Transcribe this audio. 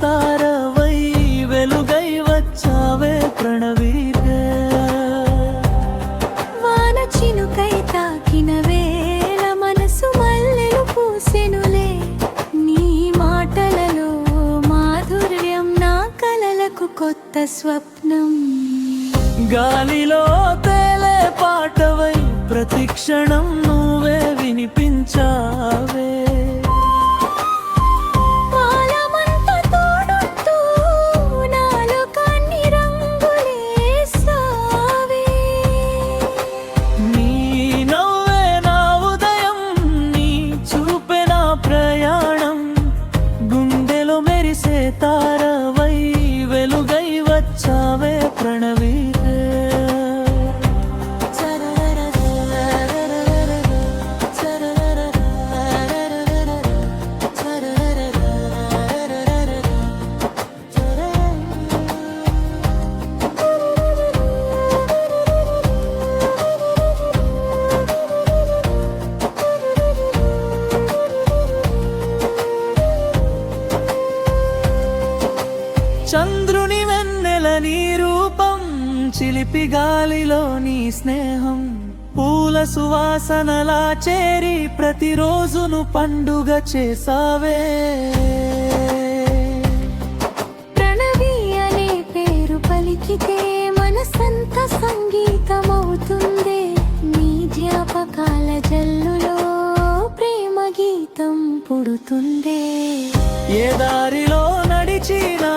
తారవై వెలుగై వచ్చావే ప్రణవీరే. వాన చినుకై తాకిన వేళ మనసు మల్లెలు పూసెనులే. నీ మాటలలో మాధుర్యం, నా కలలకు కొత్త స్వప్నం. గాలిలో తేలే పాటవై ప్రతిక్షణం నువ్వే వినిపించావే. కాలమంత తోడుతూ నాలో కన్ని రంగులేసావే. నీ నవ్వే నా ఉదయం, నీ చూపే నా ప్రయాణం. గుండెలో మెరిసే తారవై వెలుగై వచ్చావే ప్రణవీరే. చంద్రుని వెన్నెల నీ రూపం, చిలిపి గాలిలో నీ స్నేహం. పూల సువాసనలా చేరి ప్రతిరోజును పండుగ చేసావే. ప్రణవి అనే పేరు పలికితే మనసంత సంగీతమవుతుందే. నీ జ్ఞాపకాల జల్లులో ప్రేమ గీతం పుడుతుందే. ఏ దారిలో నడిచినా